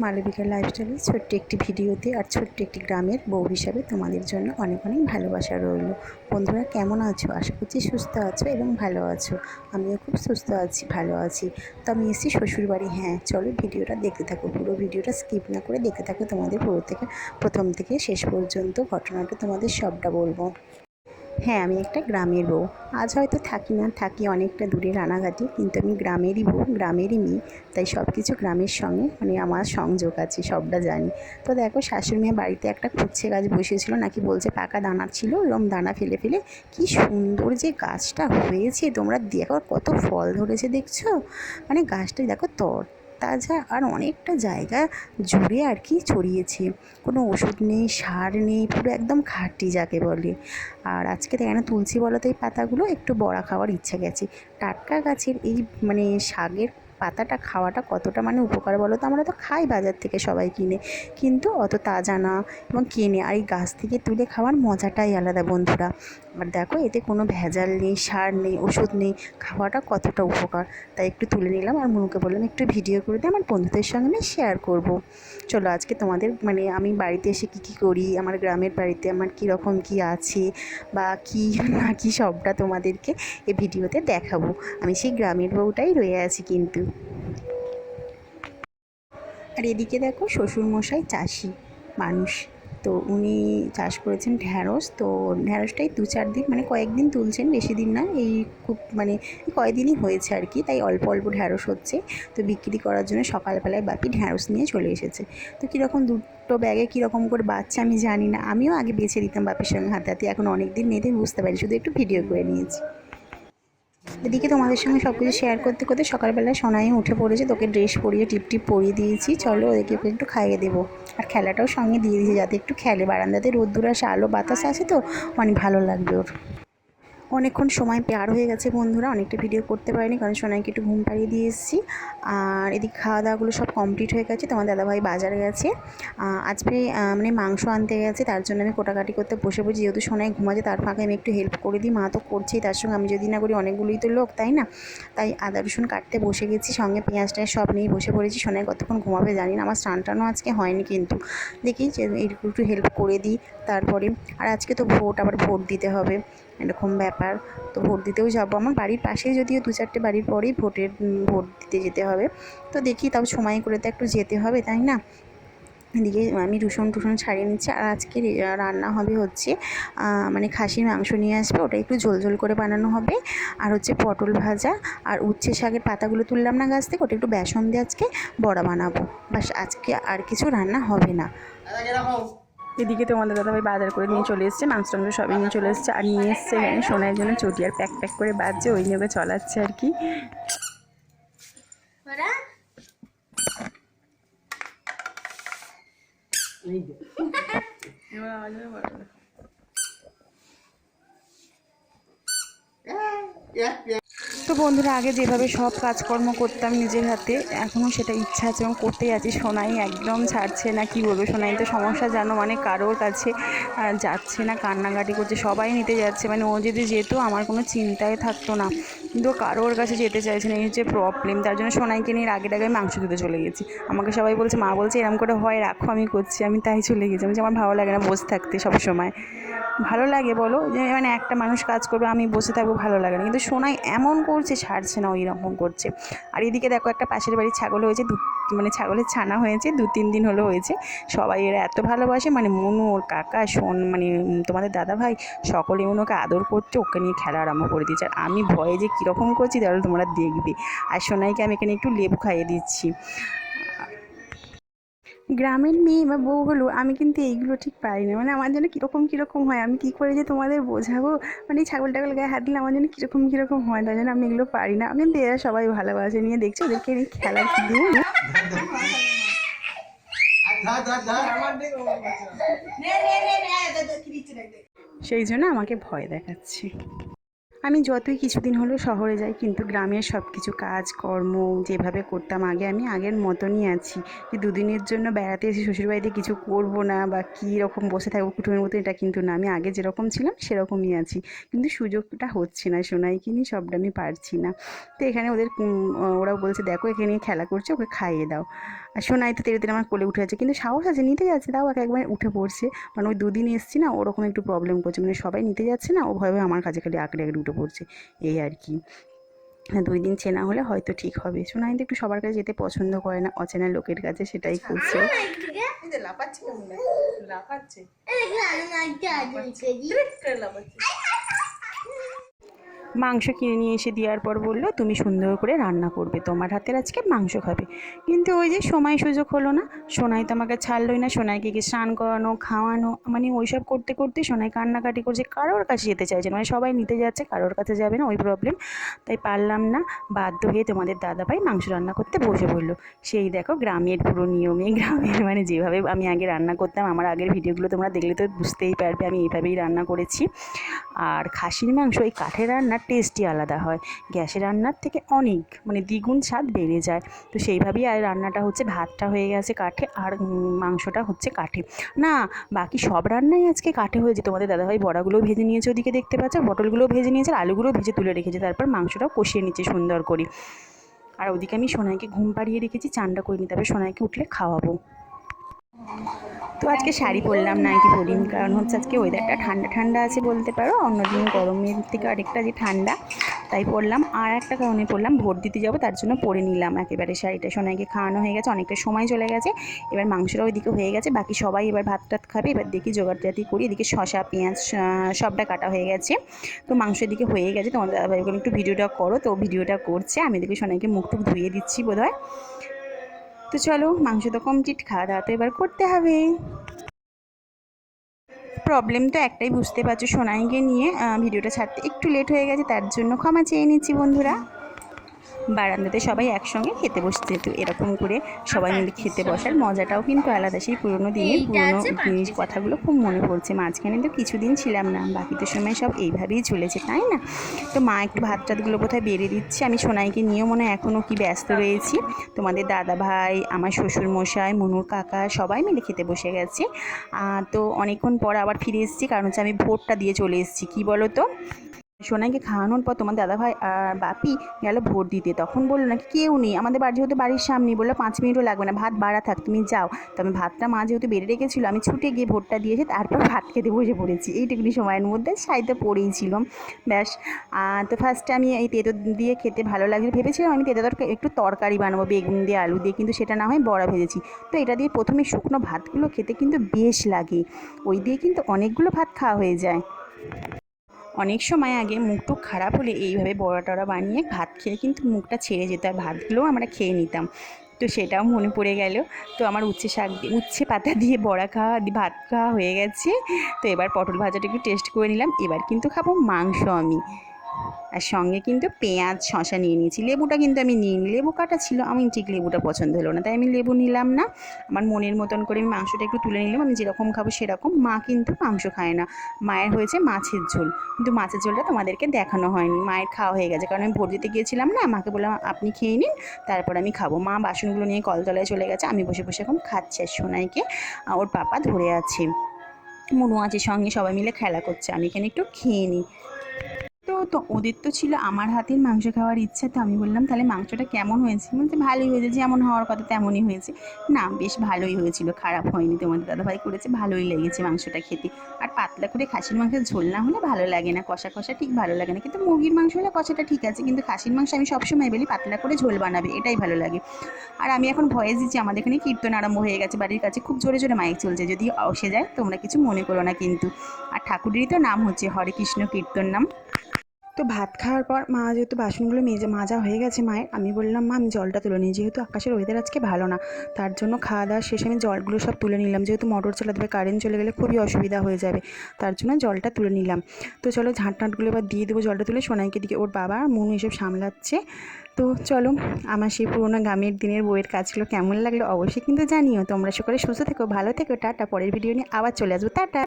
মালবিকা লাইফস্টাইলের ছোট্ট একটি ভিডিওতে আর ছোট্ট একটি গ্রামের বউ হিসাবে তোমাদের জন্য অনেক অনেক ভালোবাসা রইল। বন্ধুরা, কেমন আছো? আশা করছি সুস্থ আছো এবং ভালো আছো। আমিও খুব সুস্থ আছি, ভালো আছি। তো আমি এসেছি শ্বশুরবাড়ি। হ্যাঁ, চলো ভিডিওটা দেখতে থাকো, পুরো ভিডিওটা স্কিপ না করে দেখতে থাকো। তোমাদের প্রথম থেকে শেষ পর্যন্ত ঘটনাটা তোমাদের সবটা বলবো। হ্যাঁ, আমি একটা গ্রামের বউ। আজ হয়তো থাকি অনেকটা দূরে রানাঘাটে, কিন্তু আমি গ্রামেরই বউ, গ্রামেরই মেয়ে। তাই সব কিছু গ্রামের সঙ্গে আমার সংযোগ আছে, সবটা জানি। তো দেখো, শাশুড়ি মেয়ে বাড়িতে একটা উচ্ছে গাছ বসিয়েছিল, নাকি বলছে পাকা দানা ছিল, এরকম দানা ফেলে ফেলে কি সুন্দর যে গাছটা হয়েছে। তোমরা দেখো কত ফল ধরেছে, দেখছো? মানে গাছটা দেখো তাজা, আর অনেকটা জায়গা জুড়ে আর কি ছড়িয়েছে। কোনো ওষুধ নেই, সার নেই, পুরো একদম খাঁটি যাকে বলে। আর আজকে কেন তুলসী বলো তো, এই পাতাগুলো একটু বড়া খাওয়ার ইচ্ছা গেছে। টাটকা গাছের এই শাকের পাতাটা খাওয়াটা কতটা উপকার বলো তো। আমরা তো খাই বাজার থেকে সবাই কিনে, কিন্তু অত তাজা না এবং কিনে, আর এই গাছ থেকে তুলে খাওয়ার মজাটাই আলাদা বন্ধুরা। আর দেখো, এতে কোনো ভেজাল নেই, সার নেই, ওষুধ নেই, খাওয়াটা কতটা উপকার। তাই একটু তুলে নিলাম, আর মনুকে বললাম একটু ভিডিও করে দিয়ে আমার বন্ধুদের সঙ্গে আমি শেয়ার করব। চলো আজকে তোমাদের আমি বাড়িতে এসে কী করি, আমার গ্রামের বাড়িতে আমার কীরকম কী আছে বা কী না কী, সবটা তোমাদেরকে এই ভিডিওতে দেখাবো। আমি সেই গ্রামের বউটাই রয়ে আছি কিন্তু। আর এদিকে দেখো, শ্বশুরমশাই চাষি মানুষ। তো উনি চাষ করেছেন ঢ্যাঁড়স। তো ঢ্যাঁড়সটাই 2-4 দিন কয়েকদিন তুলছেন, বেশি দিন না। এই খুব কয়েকদিনই হয়েছে আর কি, তাই অল্প অল্প ঢ্যাঁড়স হচ্ছে। তো বিক্রি করার জন্য সকালবেলায় বাপি ঢ্যাঁড়স নিয়ে চলে এসেছে। তো কীরকম দুটো ব্যাগে কীরকম করে বাচ্চা আমি জানি না, আমিও আগে বেছে দিতাম বাপির সঙ্গে হাতে হাতে, এখন অনেক দিন নেই বুঝতে পারি, শুধু একটু ভিডিও করে নিয়েছি। এদিকে তোমাদের সঙ্গে সব কিছু শেয়ার করতে করতে সকালবেলায় সোনাই উঠে পড়েছে, তোকে ড্রেস পরিয়ে টিপ পরিয়ে দিয়েছি। চলো ওদেরকে একটু খাইয়ে দেবো। আর খেলাটাও সঙ্গে দিয়ে দিয়েছি, যাতে একটু খেলে। বারান্দাতে রোদ্দুর আসে, আলো বাতাস আছে, তো ভালো লাগবে ওর। অনেকক্ষণ সময় পার হয়ে গেছে বন্ধুরা, অনেকটা ভিডিও করতে পারিনি, কারণ সোনাইকে একটু ঘুম পাড়িয়ে দিয়ে এসেছি। আর এদিকে খাওয়া দাওয়াগুলো সব কমপ্লিট হয়ে গেছে। তোমার দাদাভাই বাজারে গেছে, আজকে মাংস আনতে গেছে, তার জন্য আমি কোটাকাটি করতে বসে পড়ছি। যেহেতু সোনাই ঘুমাচ্ছে, তার ফাঁকে আমি একটু হেল্প করে দিই। মা তো করছেই, তার সঙ্গে আমি যদি না করি, অনেকগুলোই তো লোক, তাই না? তাই আদা রসুন কাটতে বসে গেছি, সঙ্গে পেঁয়াজ টেঁয়াজ সব নিয়ে বসে পড়েছি। সোনাই কতক্ষণ ঘুমাবে জানি না, আমার স্নান টানও আজকে হয়নি, কিন্তু দেখি যে একটু হেল্প করে দিই তারপরে। আর আজকে তো আবার ভোট দিতে হবে, এরকম ব্যাপার। তো ভোট দিতেও যাবো, আমার বাড়ির পাশেই, যদিও 2-4টে বাড়ির পরেই ভোট দিতে যেতে হবে। তো দেখি, তাও সময় করে তো একটু যেতে হবে, তাই না? এদিকে আমি রসুন ছাড়িয়ে নিচ্ছি। আর আজকে রান্না হবে হচ্ছে খাসির মাংস নিয়ে আসবে, ওটা একটু ঝোল ঝোল করে বানানো হবে। আর হচ্ছে পটল ভাজা, আর উচ্ছে শাকের পাতাগুলো তুললাম না গাছ থেকে, ওটা একটু বেসন দিয়ে আজকে বড়া বানাবো। বাস, আজকে আর কিছু রান্না হবে না। এদিকে তোমাদের দাদাভাই বাজার করে নিয়ে চলে এসছে, মাংস টাংস সবই নিয়ে চলে এসছে। আর নিয়ে এসছে এখানে সোনার জন্য চটি, আর প্যাক প্যাক করে বাজছে, ওই নিয়ে চলাচ্ছে আর কি। তো বন্ধুরা, আগে যেভাবে সব কাজকর্ম করতাম নিজের হাতে, এখনও সেটা ইচ্ছা আছে এবং করতেই আছি। সোনাই একদম ছাড়ছে না, কি বলবো, সোনাই তো সমস্যা জানো, কারোর কাছে যাচ্ছে না, কান্নাকাটি করছে, সবাই নিতে যাচ্ছে। ও যদি যেত আমার কোনো চিন্তায় থাকতো না, কিন্তু কারোর কাছে যেতে চাইছে না, এই হচ্ছে প্রবলেম। তার জন্য সোনাইকে নিয়ে আগে মাংস দিতে চলে গেছি। আমাকে সবাই বলছে, মা বলছে এরকম করে হয়, রাখো, আমি করছি। আমি তাই চলে গেছি। আমার ভালো লাগে না বসে থাকতে সবসময়। ভালো লাগে বলো যে একটা মানুষ কাজ করবে, আমি বসে থাকবো, ভালো লাগে না, কিন্তু সোনাই এমন করছে, ছাড়ছে না, ওই রকম করছে। আর এদিকে দেখো, একটা পাশের বাড়ির ছাগল হয়েছে, ছাগলের ছানা হয়েছে, 2-3 দিন হলো হয়েছে। সবাই এরা এত ভালোবাসে, মনু, ওর কাকা, তোমাদের দাদাভাই, সকলে ওকে আদর করছে, ওকে নিয়ে খেলা আরম্ভ করে দিয়েছে। আর আমি ভয়ে যে কীরকম করছি, তাহলে তোমরা দেখবে। আর সোনাইকে আমি এখানে একটু লেবু খাইয়ে দিচ্ছি। গ্রামের মেয়ে বা বউ হলো, আমি কিন্তু এইগুলো ঠিক পারি না। আমার জন্য কীরকম হয়, আমি কী করে যে তোমাদের বোঝাবো। এই ছাগল টাগল গায়ে হাত দিলে আমার জন্য কীরকম হয়, তাই জন্য আমি এগুলো পারি না। কিন্তু এরা সবাই ভালোবাসে, নিয়ে দেখছি ওদেরকে নিয়ে খেলার কি দেবো না। সেই জন্য আমাকে ভয় দেখাচ্ছে। আমি যতই কিছুদিন হলো শহরে যাই কিন্তু গ্রামের সব কিছু কাজকর্ম যেভাবে করতাম আগে আমি আগের মতনই আছি। যে দুদিনের জন্য বেড়াতে এসে শ্বশুরবাড়িতে কিছু করব না বা কী রকম বসে থাকবো কুটুমের মতো, এটা কিন্তু না। আমি আগে যেরকম ছিলাম সেরকমই আছি, কিন্তু সুযোগটা হচ্ছে না। সোনাইকে নিয়ে সবটা আমি পারছি না। তো এখানে ওদের ওরাও বলছে দেখো এখানে নিয়ে খেলা করছে, ওকে খাইয়ে দাও। আর সোনাই তো তেড়ে তেড়ে আমার কোলে উঠে যাচ্ছে, কিন্তু সাহস আছে, নিতে যাচ্ছে, তাও একবার উঠে পড়ছে। মানে ওই দুদিন এসছি না, ওরকম একটু প্রবলেম করছে, মানে সবাই নিতে যাচ্ছে না, ও ভয়ে ভয়ে আমার কাছে খালি আঁকড়ে আঁকড়ে উঠে পড়ছে, এই আর কি। হ্যাঁ, 2 দিন চেনা হলে হয়তো ঠিক হবে। সোনাই তো একটু সবার কাছে যেতে পছন্দ করে না, অচেনা লোকের কাছে, সেটাই করছে। এই যে লাফাচ্ছে কেমন দেখো, লাফাচ্ছে। লাফাচ্ছে। মাংস কিনে নিয়ে এসে দেওয়ার পর বললো তুমি সুন্দর করে রান্না করবে, তোমার হাতের আজকে মাংস খাবে। কিন্তু ওই যে সময় সুযোগ হলো না, সোনাই তো আমাকে ছাড়লোই না। সোনাইকে স্নান করানো, খাওয়ানো, মানে ওই সব করতে করতে সোনাই কান্নাকাটি করছে, কারোর কাছে যেতে চাইছে না, মানে সবাই নিতে যাচ্ছে, কারোর কাছে যাবে না, ওই প্রবলেম। তাই পারলাম না, বাধ্য হয়ে তোমাদের দাদাভাই মাংস রান্না করতে বসে পড়লো। সেই দেখো গ্রামের পুরো নিয়মে, গ্রামের মানে যেভাবে আমি আগে রান্না করতাম, আমার আগের ভিডিওগুলো তোমরা দেখলে তো বুঝতেই পারবে আমি এইভাবেই রান্না করেছি। আর খাসির মাংস এই কাঠের রান্নার টেস্টই আলাদা হয়, গ্যাসের রান্নার থেকে অনেক মানে দ্বিগুণ স্বাদ বেড়ে যায়। তো সেইভাবেই আর রান্নাটা হচ্ছে, ভাতটা হয়ে গেছে কাঠে আর মাংসটা হচ্ছে কাঠে। না, বাকি সব রান্নাই আজকে কাঠে হয়েছে। তোমাদের দাদাভাই বড়াগুলোও ভেজে নিয়েছে, ওদিকে দেখতে পাচ্ছ, পটলগুলোও ভেজে নিয়েছে, আর আলুগুলোও ভেজে তুলে রেখেছে, তারপর মাংসটাও কষিয়ে নিচ্ছে সুন্দর করে। আর ওদিকে আমি সোনাইকে ঘুম পাড়িয়ে রেখেছি, চানটা করে নিতে হবে, সোনাইকে উঠলে খাওয়াবো। তো আজকে শাড়ি পরলাম না কি পরিনি, কারণ হচ্ছে আজকে ওয়েদারটা ঠান্ডা ঠান্ডা আছে বলতে পারো, অন্যদিন গরমের থেকে আরেকটা যে ঠান্ডা, তাই পরলাম। আর একটা কারণে পরলাম, ভোট দিতে যাবো তার জন্য পরে নিলাম একেবারে শাড়িটা। সোনাইকে খাওয়ানো হয়ে গেছে, অনেকটা সময় চলে গেছে, এবার মাংসটা ওইদিকে হয়ে গেছে, বাকি সবাই এবার ভাত টাত খাবে। এবার দেখি জোগাড়জাতি করি, এদিকে শশা পেঁয়াজ সবটা কাটা হয়ে গেছে, তো মাংসের দিকে হয়ে গেছে। তোমাদের দাদাভাই বলে একটু ভিডিওটা করো, তো ভিডিওটা করছে, আমি এদিকে সোনাইকে মুখ টুক ধুয়ে দিচ্ছি বোধহয়। তো চলো, মাংস তো কমপ্লিট, খাওয়া দাওয়া তো এবার করতে হবে। প্রবলেম তো একটাই, বুঝতে পারছো, সোনাইকে নিয়ে ভিডিওটা ছাড়তে একটু লেট হয়ে গেছে, তার জন্য ক্ষমা চেয়ে নিচ্ছি বন্ধুরা। বারান্দাতে সবাই একসঙ্গে খেতে বসছে, তো এরকম করে সবাই মিলে খেতে বসার মজাটাও কিন্তু আলাদা। সেই পুরোনো দিনের পুরোনো জিনিস কথাগুলো খুব মনে পড়ছে। মাঝখানে তো কিছুদিন ছিলাম না, বাকি তো সময় সব এইভাবেই চলেছে, তাই না? তো মা একটু ভাত টাতগুলো কোথায় বেড়ে দিচ্ছে, আমি সোনাইকে নিয়েও মনে হয় এখনও কি ব্যস্ত রয়েছি। তোমাদের দাদা ভাই, আমার শ্বশুর মশাই, মনুর কাকা সবাই মিলে খেতে বসে গেছে। তো অনেকক্ষণ পর আবার ফিরে এসেছি, কারণ হচ্ছে আমি ভোটটা দিয়ে চলে এসেছি। কী বলো তো, সোনাইকে খাওয়ানোর পর তোমার দাদাভাই আর বাপি গেল ভোট দিতে, তখন বললো নাকি কেউ নেই আমাদের বাড়ি, যেহেতু বাড়ির সামনে, বললো 5 মিনিটও লাগবে না, ভাত বাড়া থাক, তুমি যাও। তো আমি ভাতটা মা যেহেতু বেড়ে রেখেছিল, আমি ছুটে গিয়ে ভোটটা দিয়েছি, তারপর ভাত খেতে বসে পড়েছি। এইটুকুনি সময়ের মধ্যে শাড়িতে পরেই ছিলাম, ব্যাস। তো ফার্স্টে আমি এই তেঁতো দিয়ে খেতে ভালো লাগছে, ভেবেছিলাম আমি তেঁতো একটু তরকারি বানাবো বেগুন দিয়ে আলু দিয়ে, কিন্তু সেটা না হয় বড়া ভেজেছি। তো এটা দিয়ে প্রথমে শুকনো ভাতগুলো খেতে কিন্তু বেশ লাগে, ওই দিয়ে কিন্তু অনেকগুলো ভাত খাওয়া হয়ে যায়। অনেক সময় আগে মুখ টুক খারাপ হলে এইভাবে বড়া টড়া বানিয়ে ভাত খেয়ে কিন্তু মুখটা ছেড়ে যেত, আর ভাতগুলোও আমরা খেয়ে নিতাম। তো সেটাও মনে পড়ে গেল। তো আমার উচ্ছে শাক দিয়ে, উচ্ছে পাতা দিয়ে বড়া খাওয়া, ভাত খাওয়া হয়ে গেছে। তো এবার পটল ভাজাটা একটু টেস্ট করে নিলাম, এবার কিন্তু খাবো মাংস আমি। আর সঙ্গে কিন্তু পেঁয়াজ শশা নিয়ে নিয়েছি, লেবুটা কিন্তু আমি নিইনি, লেবু কাটা ছিল, আমি ঠিক লেবুটা পছন্দ হলো না, তাই আমি লেবু নিলাম না। আমার মনের মতন করে আমি মাংসটা একটু তুলে নিলাম, আমি যেরকম খাবো সেরকম। মা কিন্তু মাংস খায় না, মায়ের হয়েছে মাছের ঝোল, কিন্তু মাছের ঝোলটা তোমাদেরকে দেখানো হয়নি, মায়ের খাওয়া হয়ে গেছে, কারণ আমি ভোট দিতে গিয়েছিলাম না, মাকে বললাম আপনি খেয়ে নিন, তারপর আমি খাবো। মা বাসনগুলো নিয়ে কলতলায় চলে গেছে, আমি বসে বসে এখন খাচ্ছি, আর সোনাইকে ওর পাপা ধরে আছে, মনু আছে সঙ্গে, সবাই মিলে খেলা করছে, আমি এখানে একটু খেয়ে নিই। তো ওদের তো ছিল আমার হাতের মাংস খাওয়ার ইচ্ছা, তো আমি বললাম তাহলে মাংসটা কেমন হয়েছে, বলছে ভালোই হয়েছে, যেমন হওয়ার কথা তেমনই হয়েছে। না, বেশ ভালোই হয়েছিল, খারাপ হয়নি, তোমাদের দাদাভাই করেছে, ভালোই লেগেছে মাংসটা খেতে। আর পাতলা করে খাসির মাংসের ঝোল না হলে ভালো লাগে না, কষা কষা ঠিক ভালো লাগে না, কিন্তু মুরগির মাংস হলে কষাটা ঠিক আছে, কিন্তু খাসির মাংস আমি সবসময় বলি পাতলা করে ঝোল বানাবে, এটাই ভালো লাগে। আর আমি এখন ভয়েস দিচ্ছি, আমাদের এখানে কীর্তন আরম্ভ হয়ে গেছে বাড়ির কাছে, খুব জোরে জোরে মাইক চলছে, যদি অসে যায় তোমরা কিছু মনে করো না কিন্তু। আর ঠাকুরেরই তো নাম হচ্ছে হরে কৃষ্ণ কীর্তন নাম। তো ভাত খাওয়ার পর মা যেহেতু বাসনগুলো মাজা হয়ে গেছে মায়ের, আমি বললাম মা আমি জলটা তুলে নিই, যেহেতু আকাশের ওয়েদার আজকে ভালো না, তার জন্য খাওয়া দাওয়ার শেষে আমি জলগুলো সব তুলে নিলাম, যেহেতু মোটর চালাতে হবে, কারেন্ট চলে গেলে খুবই অসুবিধা হয়ে যাবে, তার জন্য জলটা তুলে নিলাম। তো চলো ঝাঁট টাঁটগুলো এবার দিয়ে দেবো, জলটা তুলে সোনাইকে দিকে, ওর বাবা মনু এসব সামলাচ্ছে। তো চলো, আমার সেই পুরোনো গ্রামের দিনের বইয়ের কাজগুলো কেমন লাগলো অবশ্যই কিন্তু জানিও। তোমরা সকলে সুস্থ থেকো, ভালো থেকো, টাটা। পরের ভিডিও নিয়ে আবার চলে আসবো, টাটা।